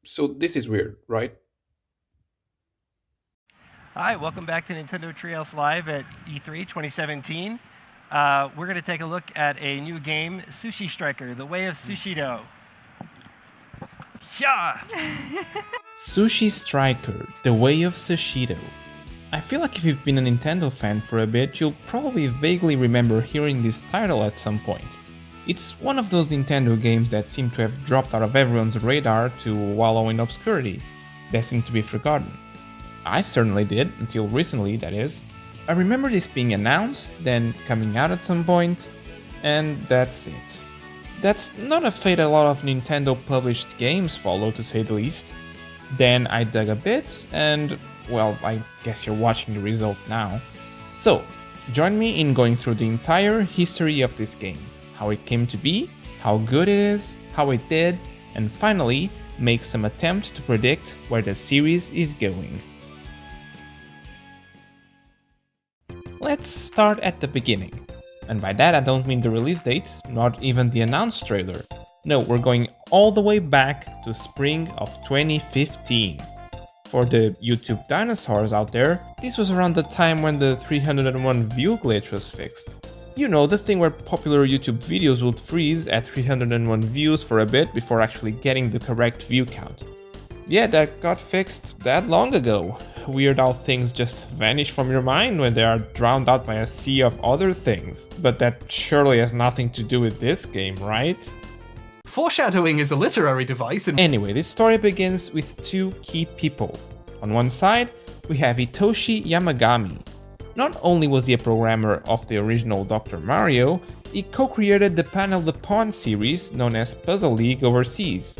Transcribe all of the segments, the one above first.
So this is weird, right? Hi, welcome back to Nintendo Treehouse Live at E3 2017. We're going to take a look at a new game, Sushi Striker, The Way of Sushido. Yeah! Sushi Striker, The Way of Sushido. I feel like if you've been a Nintendo fan for a bit, you'll probably vaguely remember hearing this title at some point. It's one of those Nintendo games that seem to have dropped out of everyone's radar to wallow in obscurity, destined to be forgotten. I certainly did, until recently, that is. I remember this being announced, then coming out at some point, and that's it. That's not a fate a lot of Nintendo published games follow, to say the least. Then I dug a bit, and well, I guess you're watching the result now. So, join me in going through the entire history of this game, how it came to be, how good it is, how it did, and finally, make some attempt to predict where the series is going. Let's start at the beginning. And by that I don't mean the release date, not even the announced trailer. No, we're going all the way back to spring of 2015. For the YouTube dinosaurs out there, this was around the time when the 301 view glitch was fixed. You know, the thing where popular YouTube videos would freeze at 301 views for a bit before actually getting the correct view count. Yeah, that got fixed that long ago. Weird how things just vanish from your mind when they are drowned out by a sea of other things. But that surely has nothing to do with this game, right? Foreshadowing is a literary device and Anyway, this story begins with two key people. On one side, we have Hitoshi Yamagami. Not only was he a programmer of the original Dr. Mario, he co-created the Panel the Pawn series known as Puzzle League overseas.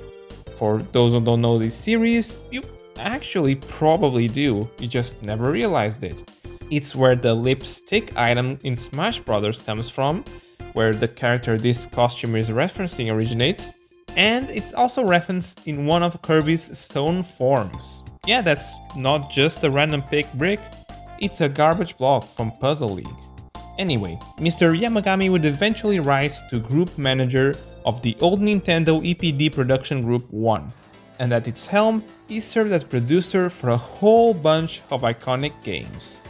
For those who don't know this series, you actually probably do, you just never realized it. It's where the lipstick item in Smash Bros. Comes from, where the character this costume is referencing originates, and it's also referenced in one of Kirby's stone forms. Yeah, that's not just a random pick brick, it's a garbage block from Puzzle League. Anyway, Mr. Yamagami would eventually rise to group manager of the old Nintendo EPD Production Group 1, and at its helm, he served as producer for a whole bunch of iconic games.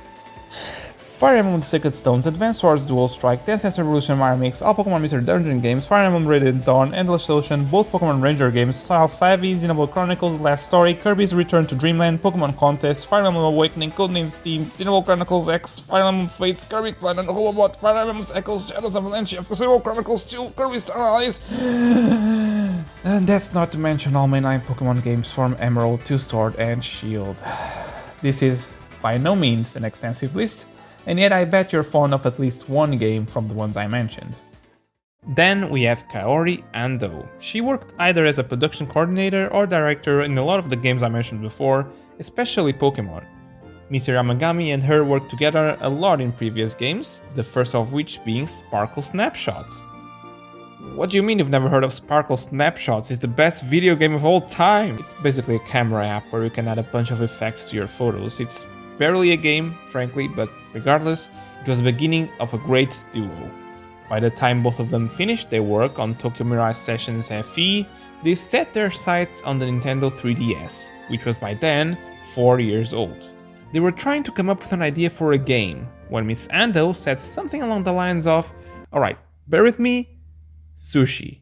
Fire Emblem Sacred Stones, Advance Wars Dual Strike, Dance Dance Revolution, Mario Mix, all Pokemon Mystery Dungeon games, Fire Emblem Radiant Dawn, Endless Ocean, both Pokemon Ranger games, Style Savvy, Xenoblade Chronicles, Last Story, Kirby's Return to Dreamland, Pokemon Contest, Fire Emblem Awakening, Codename Steam, Xenoblade Chronicles X, Fire Emblem Fates, Kirby Planet, Holobot, Fire Emblem Echoes, Shadows of Valencia, Xenoblade Chronicles 2, Kirby Star Allies, and that's not to mention all my 9 Pokemon games from Emerald to Sword and Shield. This is by no means an extensive list, and yet I bet you're fond of at least one game from the ones I mentioned. Then we have Kaori Ando. She worked either as a production coordinator or director in a lot of the games I mentioned before, especially Pokemon. Mr. Yamagami and her worked together a lot in previous games, the first of which being Sparkle Snapshots. What do you mean you've never heard of Sparkle Snapshots? It's the best video game of all time! It's basically a camera app where you can add a bunch of effects to your photos. It's barely a game, frankly, but regardless, it was the beginning of a great duo. By the time both of them finished their work on Tokyo Mirage Sessions FE, they set their sights on the Nintendo 3DS, which was by then 4 years old. They were trying to come up with an idea for a game, when Miss Ando said something along the lines of, "Alright, bear with me, Sushi."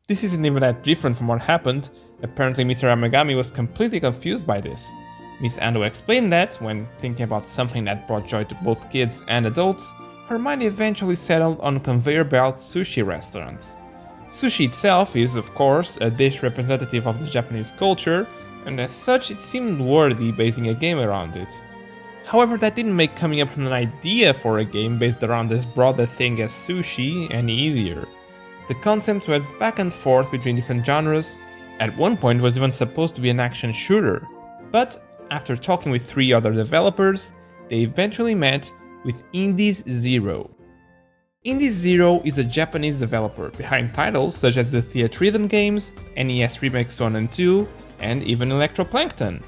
This isn't even that different from what happened. Apparently Mr. Yamagami was completely confused by this. Miss Ando explained that, when thinking about something that brought joy to both kids and adults, her mind eventually settled on conveyor belt sushi restaurants. Sushi itself is, of course, a dish representative of the Japanese culture, and as such it seemed worthy basing a game around it. However, that didn't make coming up with an idea for a game based around as broad a thing as sushi any easier. The concept went back and forth between different genres. At one point it was even supposed to be an action shooter, but after talking with 3 other developers, they eventually met with Indies Zero. Indies Zero is a Japanese developer behind titles such as the Theatrhythm games, NES Remix 1 and 2, and even Electroplankton.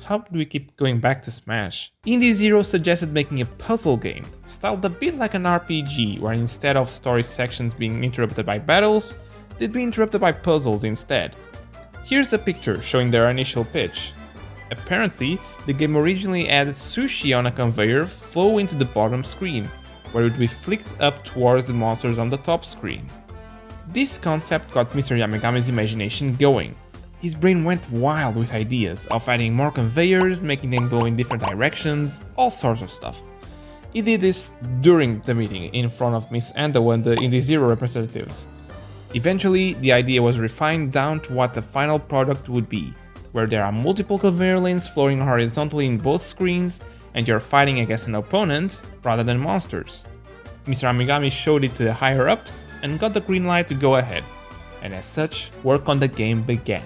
How do we keep going back to Smash? Indies Zero suggested making a puzzle game, styled a bit like an RPG, where instead of story sections being interrupted by battles, they'd be interrupted by puzzles instead. Here's a picture showing their initial pitch. Apparently, the game originally added sushi on a conveyor flow into the bottom screen, where it would be flicked up towards the monsters on the top screen. This concept got Mr. Yamagami's imagination going. His brain went wild with ideas of adding more conveyors, making them go in different directions, all sorts of stuff. He did this during the meeting in front of Miss Ando and the Indie Zero representatives. Eventually, the idea was refined down to what the final product would be, where there are multiple conveyor lanes flowing horizontally in both screens, and you're fighting against an opponent rather than monsters. Mr. Amigami showed it to the higher-ups and got the green light to go ahead, and as such, work on the game began.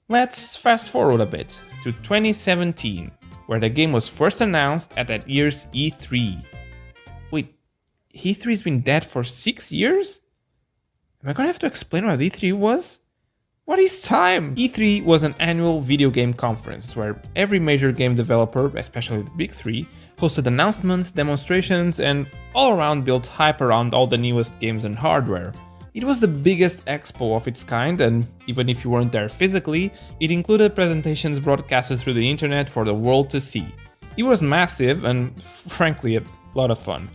Let's fast forward a bit to 2017, where the game was first announced at that year's E3. Wait, E3's been dead for 6 years? Am I gonna have to explain what E3 was? What is time? E3 was an annual video game conference where every major game developer, especially the big three, hosted announcements, demonstrations, and all around built hype around all the newest games and hardware. It was the biggest expo of its kind, and even if you weren't there physically, it included presentations broadcasted through the internet for the world to see. It was massive and, frankly, a lot of fun.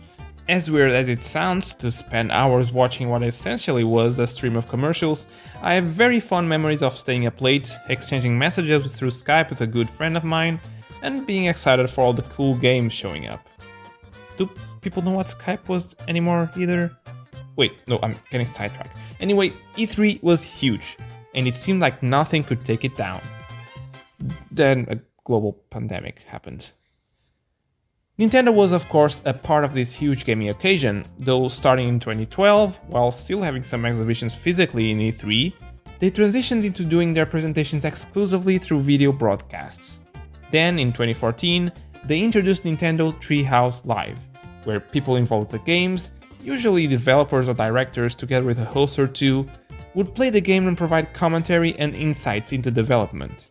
As weird as it sounds to spend hours watching what essentially was a stream of commercials, I have very fond memories of staying up late, exchanging messages through Skype with a good friend of mine, and being excited for all the cool games showing up. Do people know what Skype was anymore either? Wait, no, I'm getting sidetracked. Anyway, E3 was huge, and it seemed like nothing could take it down. Then a global pandemic happened. Nintendo was of course a part of this huge gaming occasion, though starting in 2012, while still having some exhibitions physically in E3, they transitioned into doing their presentations exclusively through video broadcasts. Then in 2014, they introduced Nintendo Treehouse Live, where people involved with the games, usually developers or directors together with a host or two, would play the game and provide commentary and insights into development.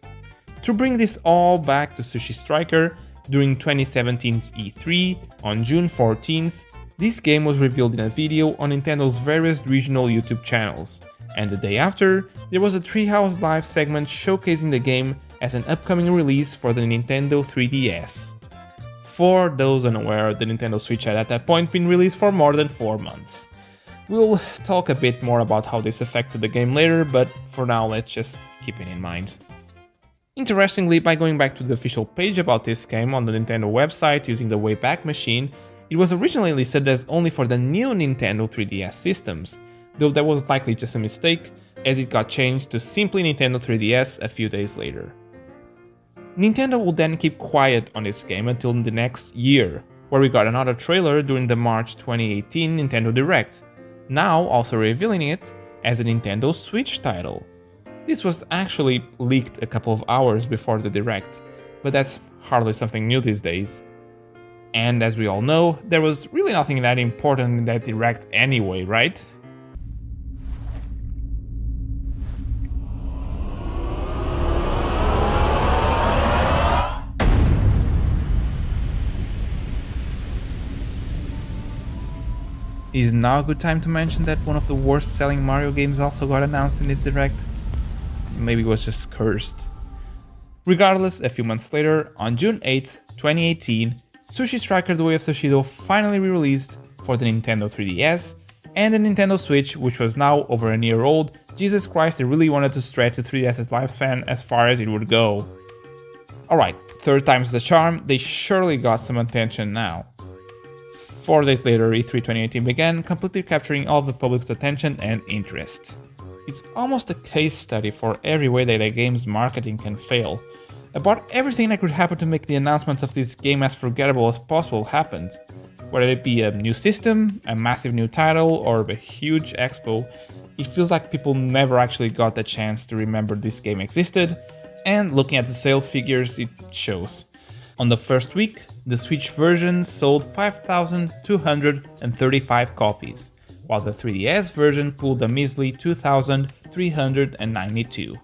To bring this all back to Sushi Striker, during 2017's E3, on June 14th, this game was revealed in a video on Nintendo's various regional YouTube channels, and the day after, there was a Treehouse Live segment showcasing the game as an upcoming release for the Nintendo 3DS. For those unaware, the Nintendo Switch had at that point been released for more than 4 months. We'll talk a bit more about how this affected the game later, but for now let's just keep it in mind. Interestingly, by going back to the official page about this game on the Nintendo website using the Wayback Machine, it was originally listed as only for the new Nintendo 3DS systems, though that was likely just a mistake, as it got changed to simply Nintendo 3DS a few days later. Nintendo would then keep quiet on this game until the next year, where we got another trailer during the March 2018 Nintendo Direct, now also revealing it as a Nintendo Switch title. This was actually leaked a couple of hours before the Direct, but that's hardly something new these days. And as we all know, there was really nothing that important in that Direct anyway, right? Is now a good time to mention that one of the worst selling Mario games also got announced in its Direct? Maybe it was just cursed. Regardless, a few months later, on June 8th, 2018, Sushi Striker: The Way of Sushido finally re-released for the Nintendo 3DS and the Nintendo Switch, which was now over a year old. Jesus Christ, they really wanted to stretch the 3DS's lifespan as far as it would go. Alright, third time's the charm, they surely got some attention now. 4 days later, E3 2018 began, completely capturing all of the public's attention and interest. It's almost a case study for every way that a game's marketing can fail. About everything that could happen to make the announcements of this game as forgettable as possible happened. Whether it be a new system, a massive new title, or a huge expo, it feels like people never actually got the chance to remember this game existed, and looking at the sales figures, it shows. On the first week, the Switch version sold 5,235 copies, while the 3DS version pulled a measly 2,392.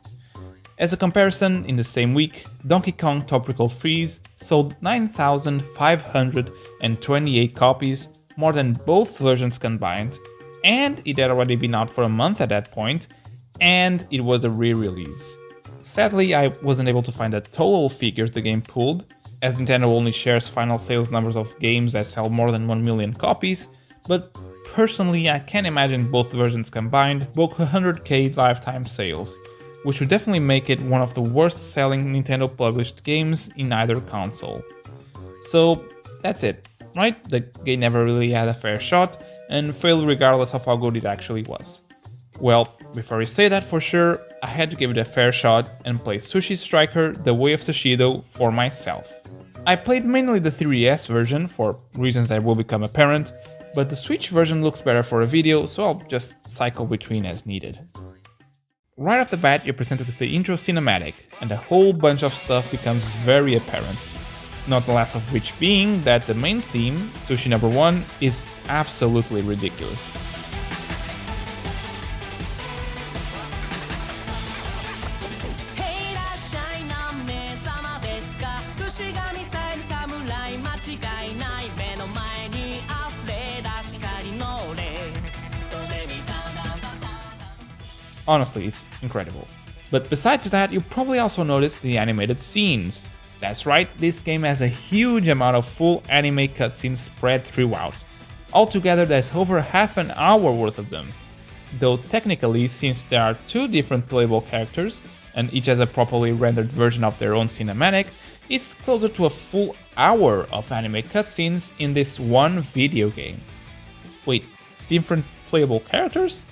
As a comparison, in the same week, Donkey Kong Tropical Freeze sold 9,528 copies, more than both versions combined, and it had already been out for a month at that point, and it was a re-release. Sadly, I wasn't able to find the total figures the game pulled, as Nintendo only shares final sales numbers of games that sell more than 1 million copies, but personally I can't imagine both versions combined broke 100k lifetime sales, which would definitely make it one of the worst selling Nintendo published games in either console. So that's it, right? The game never really had a fair shot, and failed regardless of how good it actually was. Well, before I say that for sure, I had to give it a fair shot and play Sushi Striker: The Way of Sushido for myself. I played mainly the 3DS version for reasons that will become apparent, but the Switch version looks better for a video, so I'll just cycle between as needed. Right off the bat, you're presented with the intro cinematic, and a whole bunch of stuff becomes very apparent. Not the last of which being that the main theme, Sushi number 1, is absolutely ridiculous. Honestly, it's incredible. But besides that, you probably also noticed the animated scenes. That's right, this game has a huge amount of full anime cutscenes spread throughout. Altogether, there's over half an hour worth of them. Though technically, since there are 2 different playable characters, and each has a properly rendered version of their own cinematic, it's closer to a full hour of anime cutscenes in this one video game. Wait, different playable characters?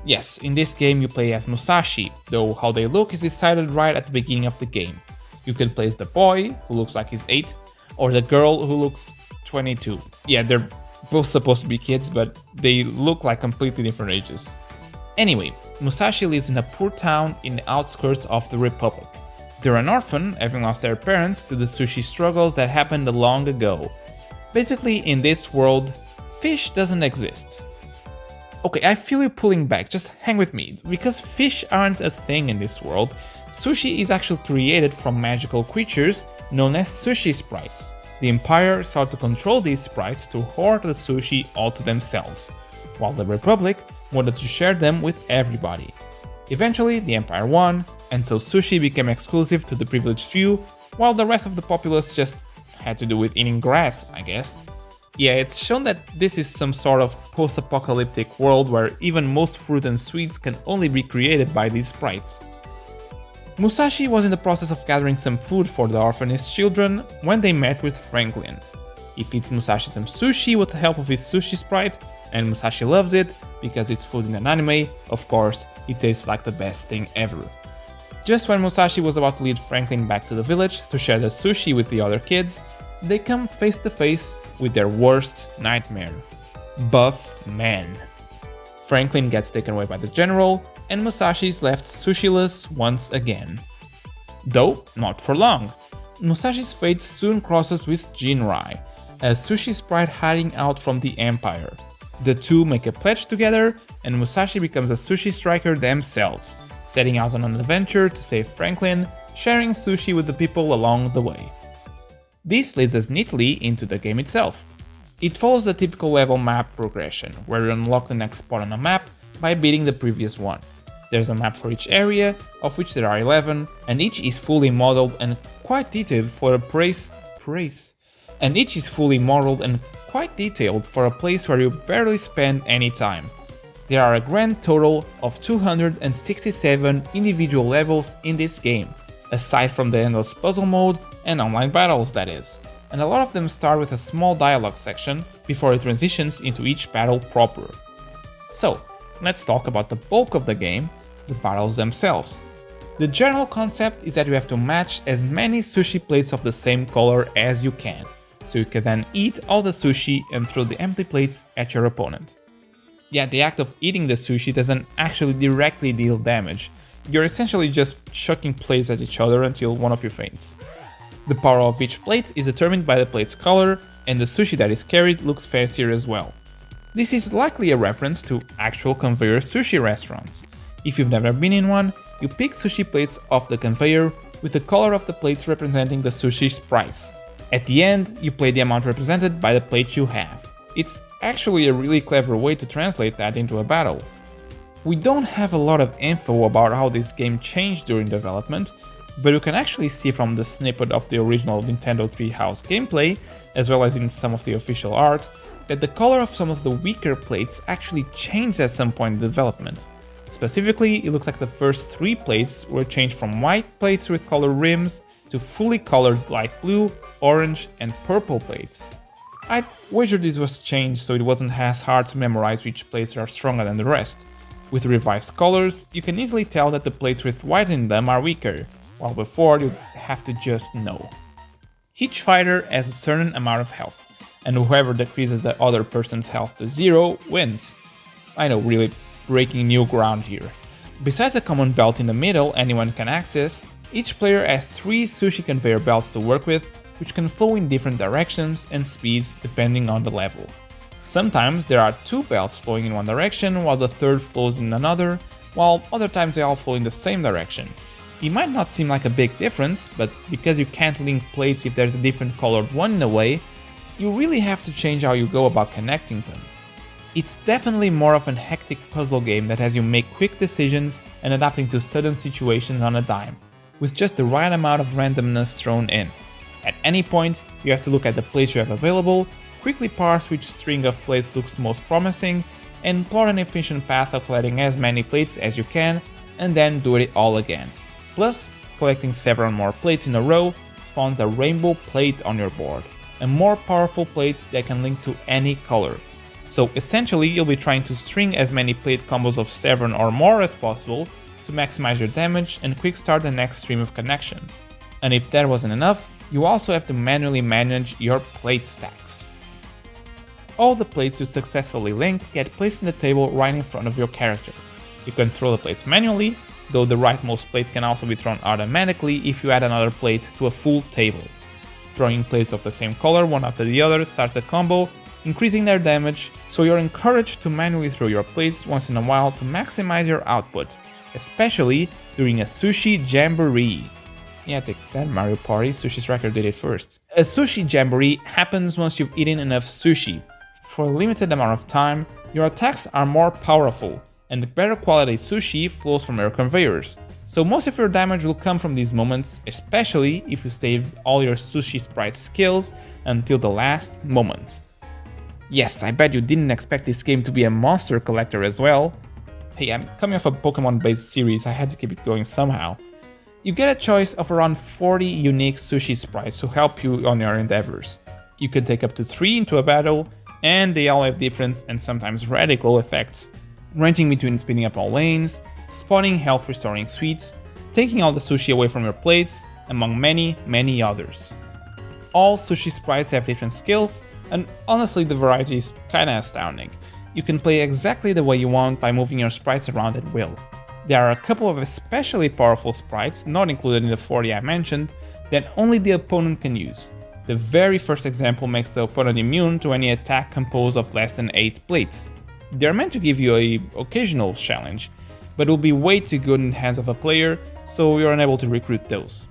Yes, in this game you play as Musashi, though how they look is decided right at the beginning of the game. You can play as the boy, who looks like he's 8, or the girl who looks 22. Yeah, they're both supposed to be kids, but they look like completely different ages. Anyway, Musashi lives in a poor town in the outskirts of the Republic. They're an orphan, having lost their parents to the sushi struggles that happened long ago. Basically, in this world, fish doesn't exist. Okay, I feel you pulling back, just hang with me. Because fish aren't a thing in this world, sushi is actually created from magical creatures known as sushi sprites. The Empire sought to control these sprites to hoard the sushi all to themselves, while the Republic wanted to share them with everybody. Eventually, the Empire won, and so sushi became exclusive to the privileged few, while the rest of the populace just had to do with eating grass, I guess. Yeah, it's shown that this is some sort of post-apocalyptic world where even most fruit and sweets can only be created by these sprites. Musashi was in the process of gathering some food for the orphanage children when they met with Franklin. He feeds Musashi some sushi with the help of his sushi sprite, and Musashi loves it because it's food in an anime. Of course, it tastes like the best thing ever. Just when Musashi was about to lead Franklin back to the village to share the sushi with the other kids, they come face to face with their worst nightmare: buff men. Franklin gets taken away by the general, and Musashi is left sushiless once again. Though, not for long. Musashi's fate soon crosses with Jinrai, a sushi sprite hiding out from the Empire. The two make a pledge together, and Musashi becomes a sushi striker themselves, setting out on an adventure to save Franklin, sharing sushi with the people along the way. This leads us neatly into the game itself. It follows the typical level map progression, where you unlock the next spot on a map by beating the previous one. There's a map for each area, of which there are 11, and each is fully modeled and quite detailed for a place where you barely spend any time. There are a grand total of 267 individual levels in this game, aside from the endless puzzle mode and online battles, that is. And a lot of them start with a small dialogue section before it transitions into each battle proper. So, let's talk about the bulk of the game, the battles themselves. The general concept is that you have to match as many sushi plates of the same color as you can, so you can then eat all the sushi and throw the empty plates at your opponent. Yeah, the act of eating the sushi doesn't actually directly deal damage. You're essentially just chucking plates at each other until one of you faints. The power of each plate is determined by the plate's color, and the sushi that is carried looks fancier as well. This is likely a reference to actual conveyor sushi restaurants. If you've never been in one, you pick sushi plates off the conveyor with the color of the plates representing the sushi's price. At the end, you play the amount represented by the plate you have. It's actually a really clever way to translate that into a battle. We don't have a lot of info about how this game changed during development, but you can actually see from the snippet of the original Nintendo Treehouse gameplay, as well as in some of the official art, that the color of some of the weaker plates actually changed at some point in development. Specifically, it looks like the first 3 plates were changed from white plates with colored rims to fully colored light blue, orange and purple plates. I'd wager this was changed so it wasn't as hard to memorize which plates are stronger than the rest. With revised colors, you can easily tell that the plates with white in them are weaker, while before you'd have to just know. Each fighter has a certain amount of health, and whoever decreases the other person's health to 0 wins. I know, really breaking new ground here. Besides a common belt in the middle anyone can access, each player has 3 sushi conveyor belts to work with, which can flow in different directions and speeds depending on the level. Sometimes there are 2 belts flowing in one direction while the third flows in another, while other times they all flow in the same direction. It might not seem like a big difference, but because you can't link plates if there's a different colored one in a way, you really have to change how you go about connecting them. It's definitely more of an hectic puzzle game that has you make quick decisions and adapting to sudden situations on a dime, with just the right amount of randomness thrown in. At any point, you have to look at the plates you have available, quickly parse which string of plates looks most promising, and plot an efficient path of collecting as many plates as you can, and then do it all again. Plus, collecting several more plates in a row spawns a rainbow plate on your board, a more powerful plate that can link to any color. So essentially, you'll be trying to string as many plate combos of 7 or more as possible to maximize your damage and quick start the next stream of connections. And if that wasn't enough, you also have to manually manage your plate stacks. All the plates you successfully linked get placed in the table right in front of your character. You can throw the plates manually, though the rightmost plate can also be thrown automatically if you add another plate to a full table. Throwing plates of the same color one after the other starts the combo, increasing their damage, so you're encouraged to manually throw your plates once in a while to maximize your output, especially during a sushi jamboree. Yeah, take that, Mario Party, Sushi Striker did it first. A sushi jamboree happens once you've eaten enough sushi. For a limited amount of time, your attacks are more powerful, and better quality sushi flows from your conveyors. So most of your damage will come from these moments, especially if you saved all your sushi sprite skills until the last moment. Yes, I bet you didn't expect this game to be a monster collector as well. Hey, I'm coming off a Pokemon-based series, I had to keep it going somehow. You get a choice of around 40 unique sushi sprites to help you on your endeavors. You can take up to 3 into a battle, and they all have different and sometimes radical effects, ranging between speeding up all lanes, spawning health restoring sweets, taking all the sushi away from your plates, among many, many others. All sushi sprites have different skills, and honestly the variety is kinda astounding. You can play exactly the way you want by moving your sprites around at will. There are a couple of especially powerful sprites, not included in the 40 I mentioned, that only the opponent can use. The very first example makes the opponent immune to any attack composed of less than 8 plates. They're meant to give you an occasional challenge, but will be way too good in the hands of a player, so you're unable to recruit those.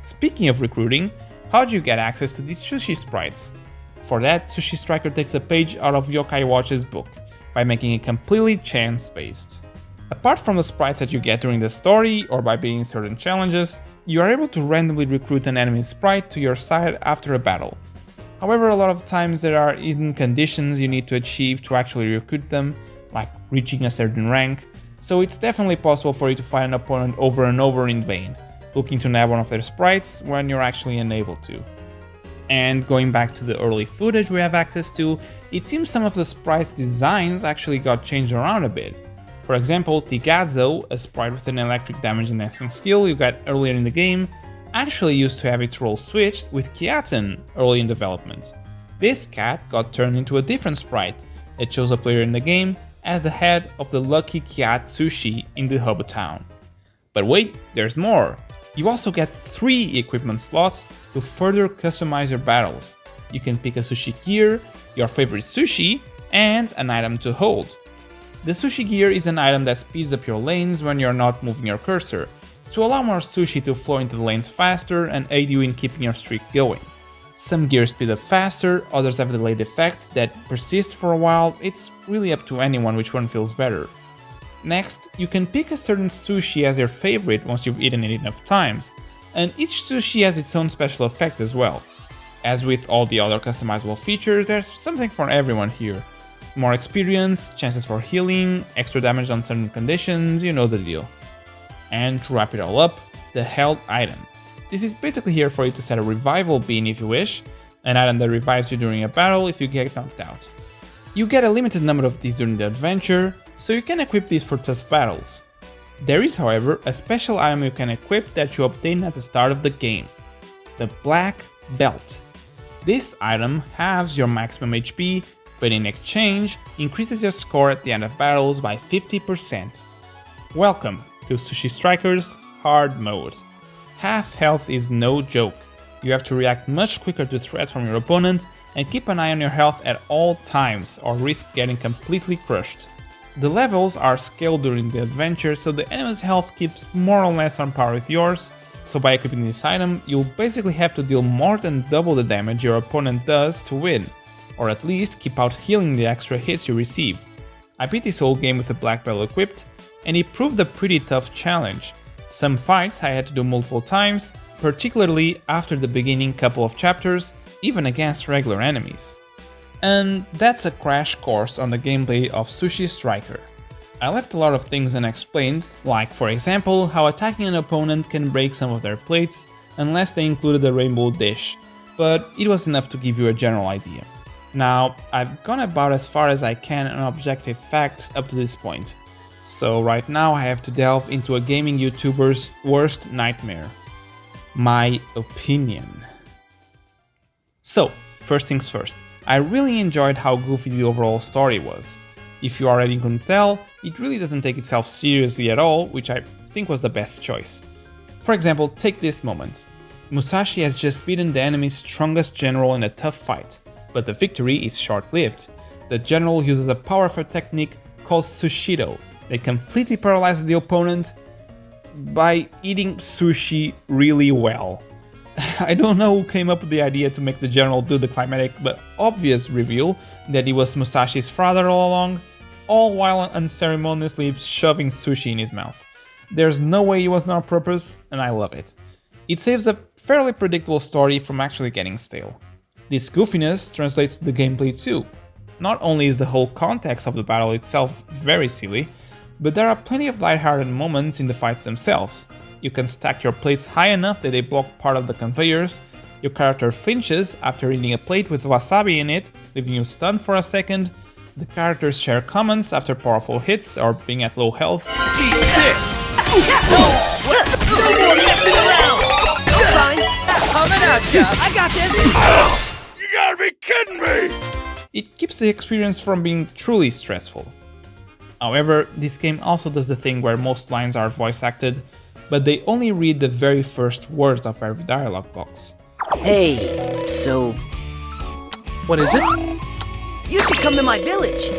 Speaking of recruiting, how do you get access to these sushi sprites? For that, Sushi Striker takes a page out of Yokai Watch's book, by making it completely chance-based. Apart from the sprites that you get during the story, or by beating certain challenges, you are able to randomly recruit an enemy sprite to your side after a battle. However, a lot of times there are hidden conditions you need to achieve to actually recruit them, like reaching a certain rank, so it's definitely possible for you to fight an opponent over and over in vain, looking to nab one of their sprites when you're actually unable to. And going back to the early footage we have access to, it seems some of the sprites' designs actually got changed around a bit. For example, Tigazo, a sprite with an electric damage enhancement skill you got earlier in the game, actually used to have its role switched with Kiaten early in development. This cat got turned into a different sprite that chose a player in the game as the head of the Lucky Cat Sushi in the hub town. But wait, there's more! You also get 3 equipment slots to further customize your battles. You can pick a sushi gear, your favorite sushi, and an item to hold. The sushi gear is an item that speeds up your lanes when you're not moving your cursor, to allow more sushi to flow into the lanes faster and aid you in keeping your streak going. Some gears speed up faster, others have a delayed effect that persists for a while, it's really up to anyone which one feels better. Next, you can pick a certain sushi as your favorite once you've eaten it enough times, and each sushi has its own special effect as well. As with all the other customizable features, there's something for everyone here. More experience, chances for healing, extra damage on certain conditions, you know the deal. And to wrap it all up, the health item. This is basically here for you to set a revival bean if you wish, an item that revives you during a battle if you get knocked out. You get a limited number of these during the adventure, so you can equip these for tough battles. There is, however, a special item you can equip that you obtain at the start of the game. The Black Belt. This item halves your maximum HP, but in exchange, increases your score at the end of battles by 50%. Welcome to Sushi Striker's Hard Mode. Half health is no joke. You have to react much quicker to threats from your opponent and keep an eye on your health at all times or risk getting completely crushed. The levels are scaled during the adventure, so the enemy's health keeps more or less on par with yours, so by equipping this item, you'll basically have to deal more than double the damage your opponent does to win, or at least keep out healing the extra hits you receive. I beat this whole game with the Black Belt equipped, and it proved a pretty tough challenge. Some fights I had to do multiple times, particularly after the beginning couple of chapters, even against regular enemies. And that's a crash course on the gameplay of Sushi Striker. I left a lot of things unexplained, like for example how attacking an opponent can break some of their plates unless they included a rainbow dish, but it was enough to give you a general idea. Now, I've gone about as far as I can on objective facts up to this point, so right now I have to delve into a gaming YouTuber's worst nightmare. My opinion. So, first things first, I really enjoyed how goofy the overall story was. If you already couldn't tell, it really doesn't take itself seriously at all, which I think was the best choice. For example, take this moment. Musashi has just beaten the enemy's strongest general in a tough fight, but the victory is short-lived. The general uses a powerful technique called Sushido that completely paralyzes the opponent by eating sushi really well. I don't know who came up with the idea to make the general do the climatic but obvious reveal that he was Musashi's father all along, all while unceremoniously shoving sushi in his mouth. There's no way it was on purpose, and I love it. It saves a fairly predictable story from actually getting stale. This goofiness translates to the gameplay too. Not only is the whole context of the battle itself very silly, but there are plenty of lighthearted moments in the fights themselves. You can stack your plates high enough that they block part of the conveyors, your character flinches after eating a plate with wasabi in it, leaving you stunned for a second, the characters share comments after powerful hits or being at low health. Eat this! No more messing around! You're fine! Coming at ya! I got this! You gotta be kidding me! It keeps the experience from being truly stressful. However, this game also does the thing where most lines are voice acted, but they only read the very first words of every dialogue box. Hey, so... what is it? You should come to my village!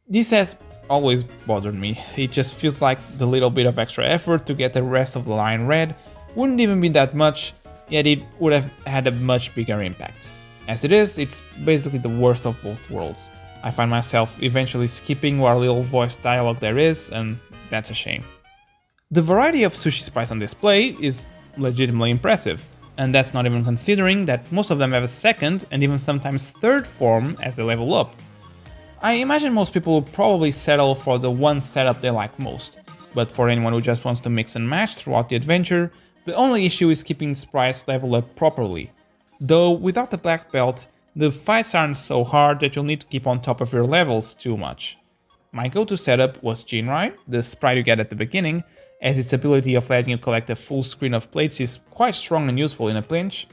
This has always bothered me. It just feels like the little bit of extra effort to get the rest of the line read wouldn't even be that much, yet it would have had a much bigger impact. As it is, it's basically the worst of both worlds. I find myself eventually skipping what little voice dialogue there is, and that's a shame. The variety of sushi sprites on display is legitimately impressive, and that's not even considering that most of them have a second and even sometimes third form as they level up. I imagine most people will probably settle for the one setup they like most, but for anyone who just wants to mix and match throughout the adventure, the only issue is keeping sprites leveled up properly. Though without the black belt, the fights aren't so hard that you'll need to keep on top of your levels too much. My go-to setup was Jinrai, the sprite you get at the beginning, as its ability of letting you collect a full screen of plates is quite strong and useful in a pinch.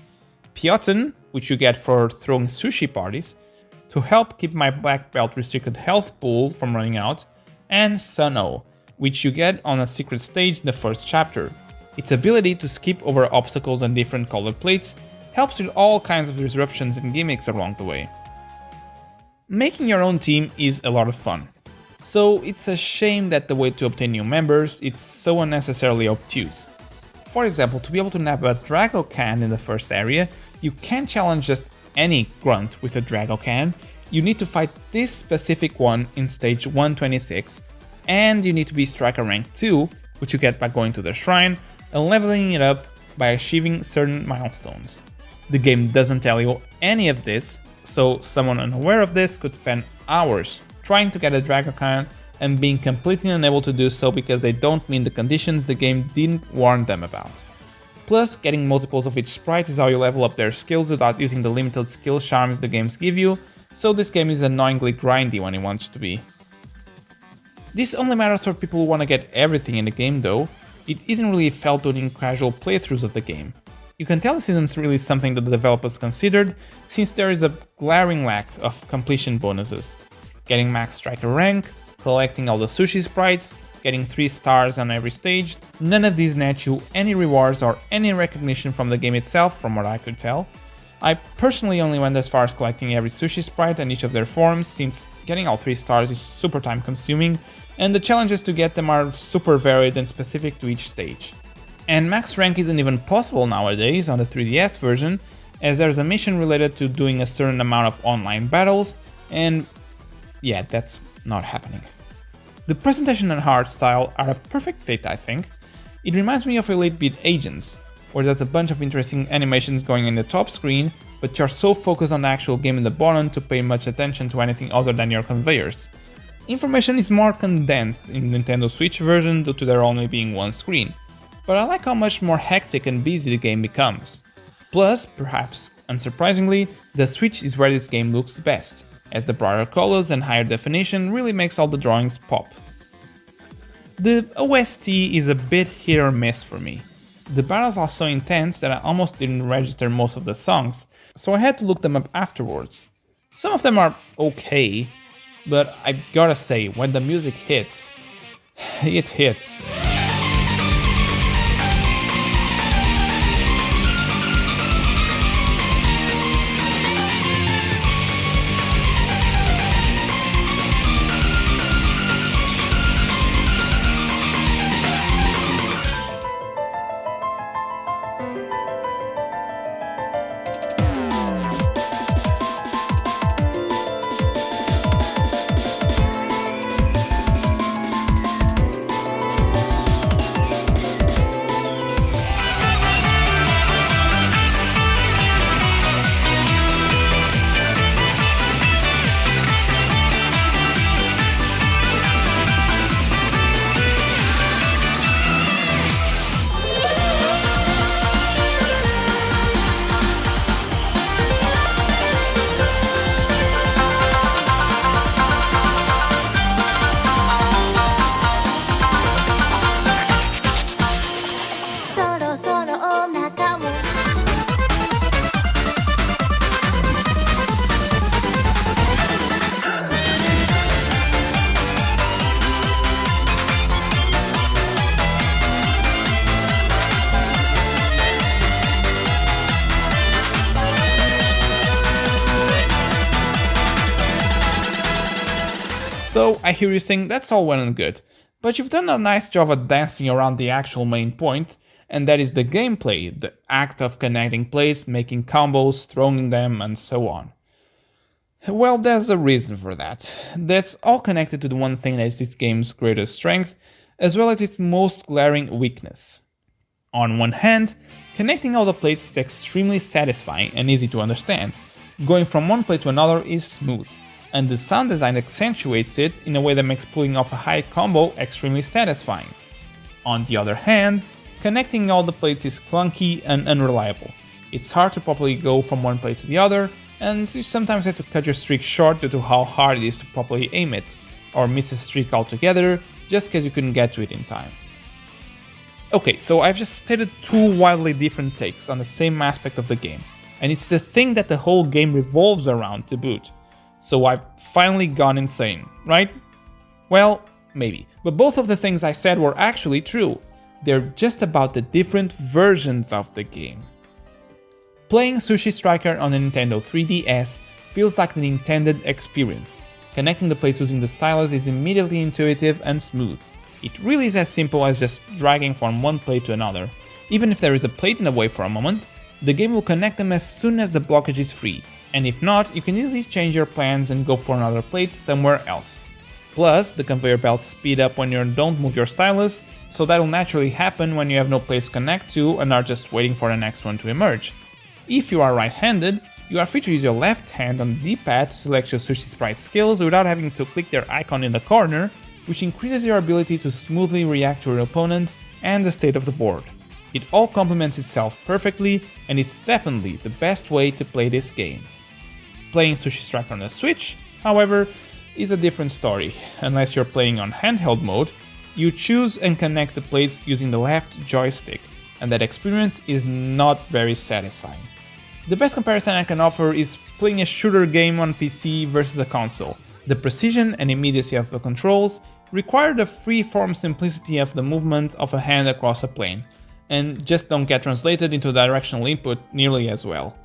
Piotr, which you get for throwing sushi parties, to help keep my black belt restricted health pool from running out, and Suno, which you get on a secret stage in the first chapter. Its ability to skip over obstacles and different colored plates helps with all kinds of disruptions and gimmicks along the way. Making your own team is a lot of fun, so it's a shame that the way to obtain new members is so unnecessarily obtuse. For example, to be able to nab a Drago can in the first area, you can't challenge just any grunt with a Drago can, you need to fight this specific one in stage 126, and you need to be striker rank 2, which you get by going to the shrine and leveling it up by achieving certain milestones. The game doesn't tell you any of this, so someone unaware of this could spend hours trying to get a dragon count and being completely unable to do so because they don't meet the conditions the game didn't warn them about. Plus, getting multiples of each sprite is how you level up their skills without using the limited skill charms the games give you, so this game is annoyingly grindy when it wants to be. This only matters for people who want to get everything in the game though. It isn't really felt during casual playthroughs of the game. You can tell this isn't really something that the developers considered, since there is a glaring lack of completion bonuses. Getting max striker rank, collecting all the sushi sprites, getting 3 stars on every stage, none of these net you any rewards or any recognition from the game itself from what I could tell. I personally only went as far as collecting every sushi sprite and each of their forms, since getting all 3 stars is super time consuming, and the challenges to get them are super varied and specific to each stage. And max rank isn't even possible nowadays on the 3DS version, as there's a mission related to doing a certain amount of online battles, and yeah, that's not happening. The presentation and art style are a perfect fit, I think. It reminds me of 8-bit Agents, where there's a bunch of interesting animations going in the top screen, but you're so focused on the actual game in the bottom to pay much attention to anything other than your conveyors. Information is more condensed in Nintendo Switch version due to there only being one screen, but I like how much more hectic and busy the game becomes. Plus, perhaps unsurprisingly, the Switch is where this game looks the best, as the brighter colors and higher definition really makes all the drawings pop. The OST is a bit hit or miss for me. The battles are so intense that I almost didn't register most of the songs, so I had to look them up afterwards. Some of them are okay, but I gotta say, when the music hits, it hits. So I hear you saying that's all well and good, but you've done a nice job at dancing around the actual main point, and that is the gameplay, the act of connecting plates, making combos, throwing them, and so on. Well, there's a reason for that. That's all connected to the one thing that is this game's greatest strength, as well as its most glaring weakness. On one hand, connecting all the plates is extremely satisfying and easy to understand. Going from one plate to another is smooth, and the sound design accentuates it in a way that makes pulling off a high combo extremely satisfying. On the other hand, connecting all the plates is clunky and unreliable. It's hard to properly go from one plate to the other, and you sometimes have to cut your streak short due to how hard it is to properly aim it, or miss a streak altogether just because you couldn't get to it in time. Okay, so I've just stated 2 wildly different takes on the same aspect of the game, and it's the thing that the whole game revolves around to boot. So I've finally gone insane, right? Well, maybe, but both of the things I said were actually true. They're just about the different versions of the game. Playing Sushi Striker on the Nintendo 3DS feels like the intended experience. Connecting the plates using the stylus is immediately intuitive and smooth. It really is as simple as just dragging from one plate to another. Even if there is a plate in the way for a moment, the game will connect them as soon as the blockage is free, And if not, you can easily change your plans and go for another plate somewhere else. Plus, the conveyor belts speed up when you don't move your stylus, so that'll naturally happen when you have no plates to connect to and are just waiting for the next one to emerge. If you are right-handed, you are free to use your left hand on the D-pad to select your Sushi Sprite skills without having to click their icon in the corner, which increases your ability to smoothly react to your opponent and the state of the board. It all complements itself perfectly, and it's definitely the best way to play this game. Playing Sushi Strike on the Switch, however, is a different story. Unless you're playing on handheld mode, you choose and connect the plates using the left joystick, and that experience is not very satisfying. The best comparison I can offer is playing a shooter game on PC versus a console. The precision and immediacy of the controls require the free-form simplicity of the movement of a hand across a plane, and just don't get translated into directional input nearly as well.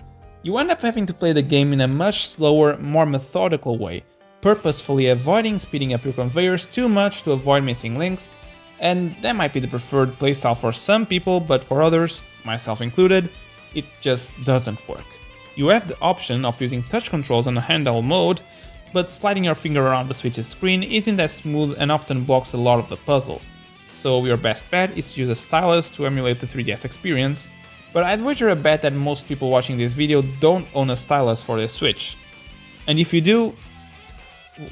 You end up having to play the game in a much slower, more methodical way, purposefully avoiding speeding up your conveyors too much to avoid missing links, and that might be the preferred playstyle for some people, but for others, myself included, it just doesn't work. You have the option of using touch controls on the handheld mode, but sliding your finger around the Switch's screen isn't as smooth and often blocks a lot of the puzzle. So your best bet is to use a stylus to emulate the 3DS experience, but I'd wager a bet that most people watching this video don't own a stylus for the Switch. And if you do,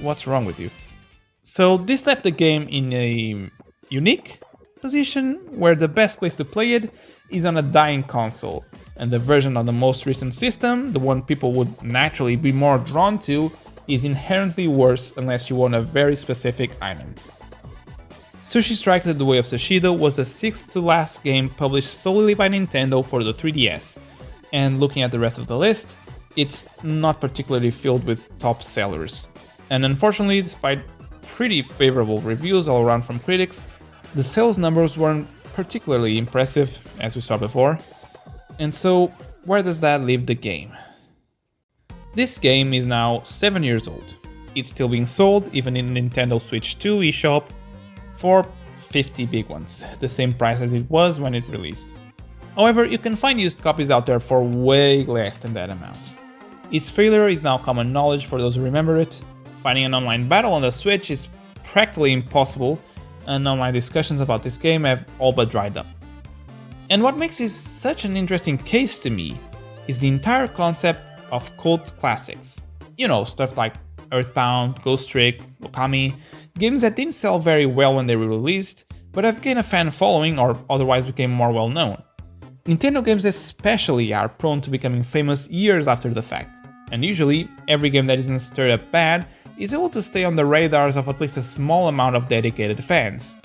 what's wrong with you? So this left the game in a unique position where the best place to play it is on a dying console, and the version on the most recent system, the one people would naturally be more drawn to, is inherently worse unless you want a very specific item. Sushi Strike The Way of Sushido was the 6th to last game published solely by Nintendo for the 3DS, and looking at the rest of the list, it's not particularly filled with top sellers. And unfortunately, despite pretty favorable reviews all around from critics, the sales numbers weren't particularly impressive, as we saw before. And so, where does that leave the game? This game is now 7 years old. It's still being sold, even in Nintendo Switch 2 eShop, for 50 big ones, the same price as it was when it released. However, you can find used copies out there for way less than that amount. Its failure is now common knowledge for those who remember it. Finding an online battle on the Switch is practically impossible, and online discussions about this game have all but dried up. And what makes this such an interesting case to me is the entire concept of cult classics. You know, stuff like Earthbound, Ghost Trick, Okami, games that didn't sell very well when they were released, but have gained a fan following or otherwise became more well known. Nintendo games especially are prone to becoming famous years after the fact, and usually every game that isn't straight up bad is able to stay on the radars of at least a small amount of dedicated fans.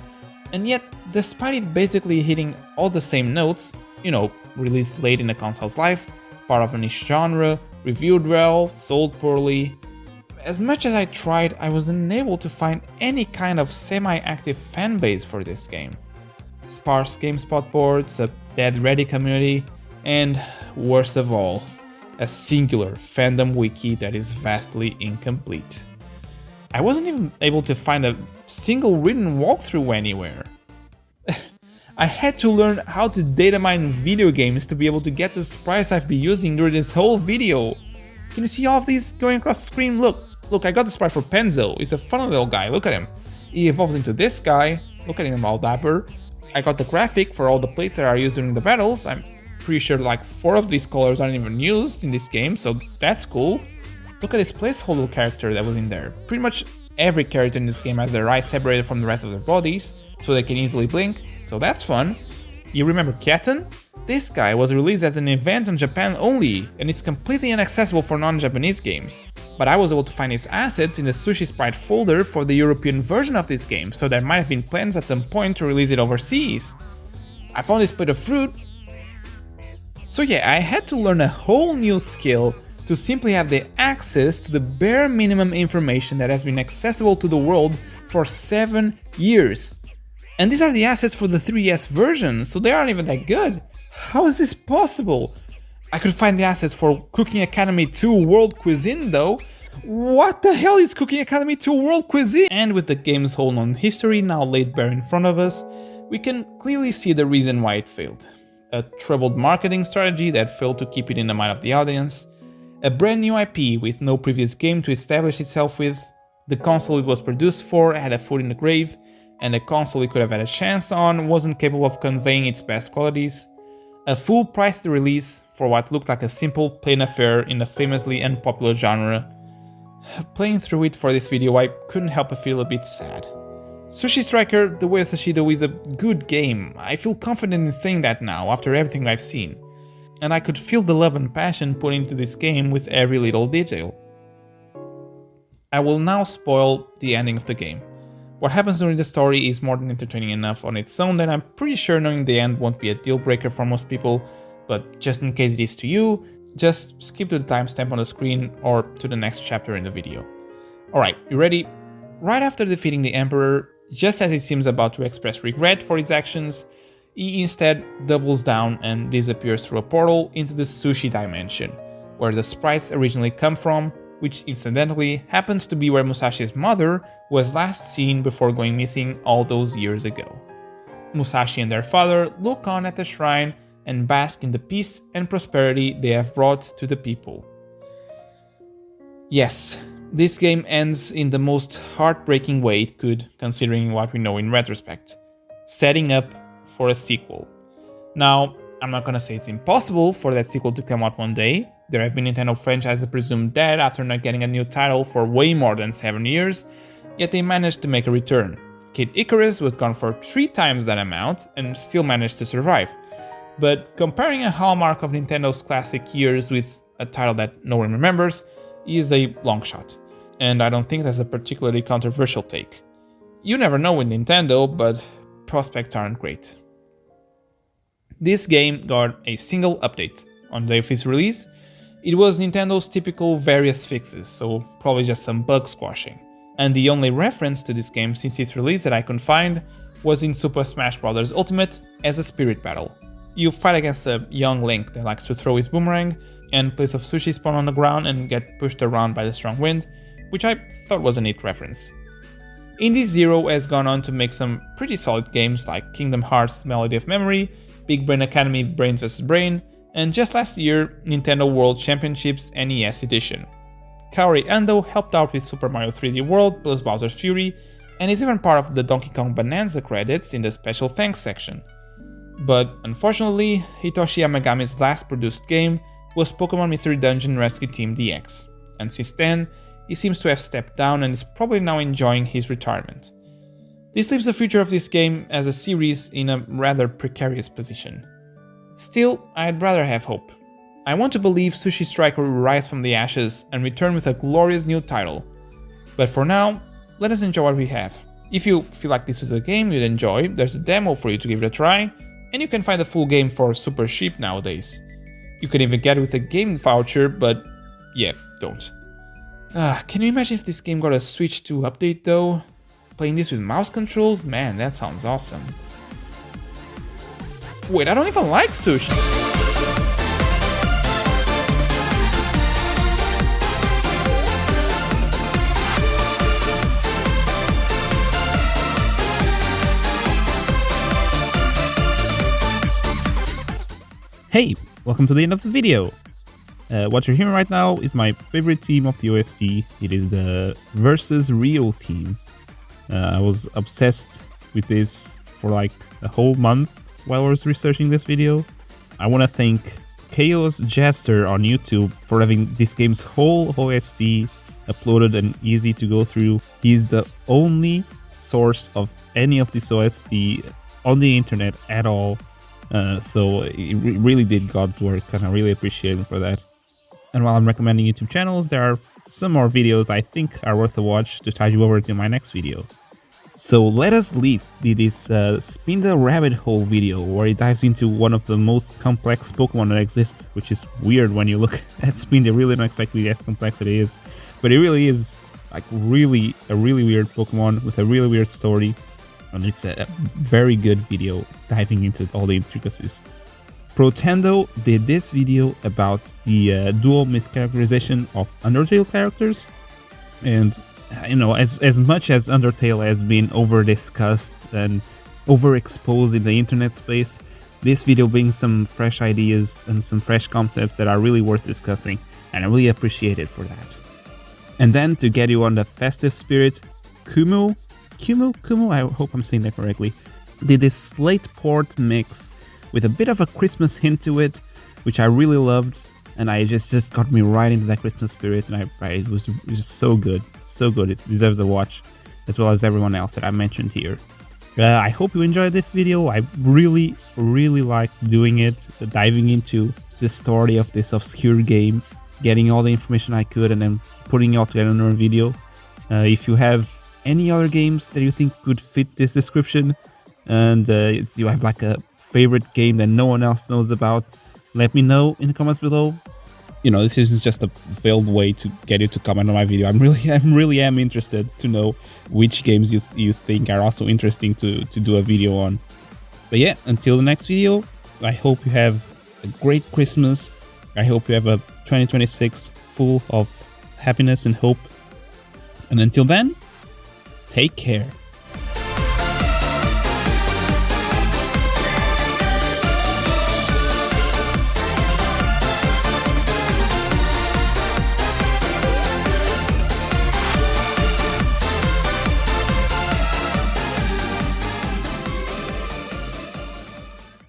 And yet, despite it basically hitting all the same notes, you know, released late in a console's life, part of a niche genre, reviewed well, sold poorly, as much as I tried, I was unable to find any kind of semi-active fanbase for this game. Sparse GameSpot boards, a dead Reddit community, and worst of all, a singular fandom wiki that is vastly incomplete. I wasn't even able to find a single written walkthrough anywhere. I had to learn how to data mine video games to be able to get the sprites I've been using during this whole video. Can you see all of these going across the screen? Look, I got the sprite for Penzo. He's a fun little guy, look at him. He evolves into this guy, look at him all dapper. I got the graphic for all the plates that are used during the battles. I'm pretty sure like 4 of these colors aren't even used in this game, so that's cool. Look at this placeholder character that was in there. Pretty much every character in this game has their eyes separated from the rest of their bodies, so they can easily blink, so that's fun. You remember Katten? This guy was released as an event in Japan only, and is completely inaccessible for non-Japanese games. But I was able to find his assets in the Sushi Sprite folder for the European version of this game, so there might have been plans at some point to release it overseas. I found this plate of fruit. So yeah, I had to learn a whole new skill to simply have the access to the bare minimum information that has been accessible to the world for 7 years. And these are the assets for the 3DS version, so they aren't even that good. How is this possible? I could find the assets for Cooking Academy 2 World Cuisine though. What the hell is Cooking Academy 2 World Cuisine? And with the game's whole known history now laid bare in front of us, we can clearly see the reason why it failed. A troubled marketing strategy that failed to keep it in the mind of the audience, A brand new IP with no previous game to establish itself with, the console it was produced for had a foot in the grave, and the console it could have had a chance on wasn't capable of conveying its best qualities. A full priced release for what looked like a simple, plain affair in a famously unpopular genre. Playing through it for this video, I couldn't help but feel a bit sad. Sushi Striker: The Way of Sushido is a good game. I feel confident in saying that now, after everything I've seen. And I could feel the love and passion put into this game with every little detail. I will now spoil the ending of the game. What happens during the story is more than entertaining enough on its own that I'm pretty sure knowing the end won't be a deal breaker for most people, but just in case it is to you, just skip to the timestamp on the screen or to the next chapter in the video. Alright, you ready? Right after defeating the Emperor, just as he seems about to express regret for his actions, he instead doubles down and disappears through a portal into the Sushi dimension, where the sprites originally come from, which incidentally happens to be where Musashi's mother was last seen before going missing all those years ago. Musashi and their father look on at the shrine and bask in the peace and prosperity they have brought to the people. Yes, this game ends in the most heartbreaking way it could, considering what we know in retrospect, setting up for a sequel. Now, I'm not gonna say it's impossible for that sequel to come out one day. There have been Nintendo franchises presumed dead after not getting a new title for way more than 7 years, yet they managed to make a return. Kid Icarus was gone for 3 times that amount and still managed to survive. But comparing a hallmark of Nintendo's classic years with a title that no one remembers is a long shot, and I don't think that's a particularly controversial take. You never know with Nintendo, but prospects aren't great. This game got a single update. On the day of its release, it was Nintendo's typical various fixes, so probably just some bug squashing. And the only reference to this game since its release that I could find was in Super Smash Bros. Ultimate as a spirit battle. You fight against a young Link that likes to throw his boomerang, and plates of sushi spawn on the ground and get pushed around by the strong wind, which I thought was a neat reference. Indie Zero has gone on to make some pretty solid games like Kingdom Hearts Melody of Memory, Big Brain Academy Brain vs. Brain, and just last year, Nintendo World Championships NES Edition. Kaori Ando helped out with Super Mario 3D World plus Bowser's Fury, and is even part of the Donkey Kong Bonanza credits in the special thanks section. But unfortunately, Hitoshi Yamagami's last produced game was Pokemon Mystery Dungeon Rescue Team DX, and since then, he seems to have stepped down and is probably now enjoying his retirement. This leaves the future of this game as a series in a rather precarious position. Still, I'd rather have hope. I want to believe Sushi Striker will rise from the ashes and return with a glorious new title. But for now, let us enjoy what we have. If you feel like this is a game you'd enjoy, there's a demo for you to give it a try, and you can find the full game for super cheap nowadays. You can even get it with a game voucher, but yeah, don't. Can you imagine if this game got a Switch 2 update though? Playing this with mouse controls? Man, that sounds awesome. Wait, I don't even like sushi! Hey, welcome to the end of the video. What you're hearing right now is my favorite theme of the OST. It is the Versus Rio theme. I was obsessed with this for like a whole month while I was researching this video. I want to thank Chaos Jester on YouTube for having this game's whole OST uploaded and easy to go through. He's the only source of any of this OST on the internet at all. So it really did God's work, and I really appreciate him for that. And while I'm recommending YouTube channels, there are some more videos I think are worth a watch to tide you over to my next video. So let us leave this Spin the Rabbit Hole video, where it dives into one of the most complex Pokemon that exists, which is weird when you look at Spin. They really don't expect me as complex as it is, but it really is like a really weird Pokemon with a really weird story, and it's a very good video diving into all the intricacies. Protendo did this video about the dual mischaracterization of Undertale characters, and you know, as much as Undertale has been over discussed and overexposed in the internet space, this video brings some fresh ideas and some fresh concepts that are really worth discussing. and I really appreciate it for that. And then to get you on the festive spirit, Kumu, I hope I'm saying that correctly, did this slate port mix with a bit of a Christmas hint to it, which I really loved, and I just got me right into that Christmas spirit, and it was just so good, so good. It deserves a watch, as well as everyone else that I mentioned here. I hope you enjoyed this video. I really liked doing it, diving into the story of this obscure game, getting all the information I could, and then putting it all together in a video. If you have any other games that you think could fit this description, and you have like a favorite game that no one else knows about, let me know in the comments below. You know, this isn't just a veiled way to get you to comment on my video. I really am interested to know which games you think are also interesting to do a video on. But yeah, until the next video, I hope you have a great Christmas. I hope you have a 2026 full of happiness and hope. And until then, take care.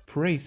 Praise